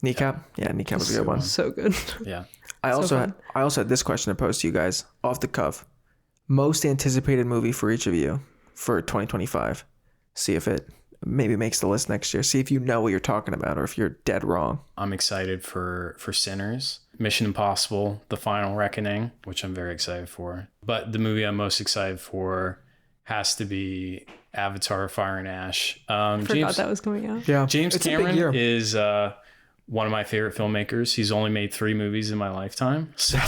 [SPEAKER 1] Kneecap? Yeah, Kneecap was a good one.
[SPEAKER 3] So good.
[SPEAKER 2] Yeah.
[SPEAKER 1] I also had this question to pose to you guys off the cuff. Most anticipated movie for each of you for 2025. See if it maybe makes the list next year. See if you know what you're talking about or if you're dead wrong.
[SPEAKER 2] I'm excited for Sinners, Mission Impossible, The Final Reckoning, which I'm very excited for. But the movie I'm most excited for has to be Avatar: Fire and Ash.
[SPEAKER 3] Forgot that was coming out.
[SPEAKER 1] Yeah,
[SPEAKER 2] James Cameron is one of my favorite filmmakers. He's only made 3 movies in my lifetime. So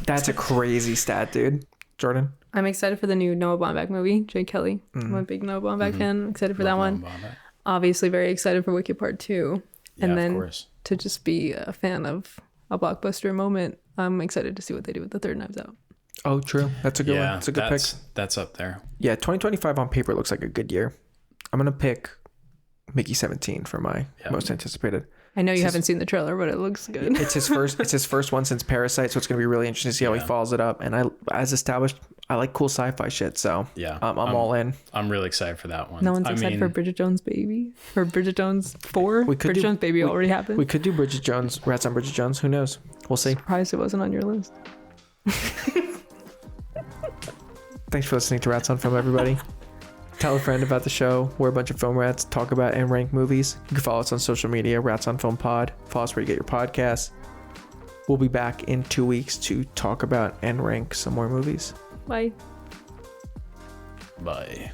[SPEAKER 1] that's a crazy stat, dude. Jordan?
[SPEAKER 3] I'm excited for the new Noah Baumbach movie, Jay Kelly. I'm a big Noah Baumbach fan. I'm excited for that one. Obviously very excited for Wicked Part 2. And then
[SPEAKER 2] of course.
[SPEAKER 3] To just be a fan of a blockbuster moment, I'm excited to see what they do with the third Knives Out.
[SPEAKER 1] Oh, true. That's a good one. That's a good pick.
[SPEAKER 2] That's up there.
[SPEAKER 1] Yeah, 2025 on paper looks like a good year. I'm going to pick Mickey 17 for my most anticipated.
[SPEAKER 3] I know you haven't seen the trailer, but it looks good.
[SPEAKER 1] It's his first one since Parasite, so it's going to be really interesting to see how he follows it up. And as established, I like cool sci-fi shit, so I'm all in.
[SPEAKER 2] I'm really excited for that one.
[SPEAKER 3] No one's excited for Bridget Jones' Baby or Bridget Jones 4. Bridget Jones' Baby already happened.
[SPEAKER 1] We could do Bridget Jones, Rats on Bridget Jones. Who knows? We'll see.
[SPEAKER 3] Surprised it wasn't on your list.
[SPEAKER 1] Thanks for listening to Rats on Film, everybody. Tell a friend about the show. We're a bunch of film rats, talk about and rank movies. You can follow us on social media, Rats on Film Pod. Follow us where you get your podcasts. We'll be back in 2 weeks to talk about and rank some more movies.
[SPEAKER 3] Bye.
[SPEAKER 2] Bye.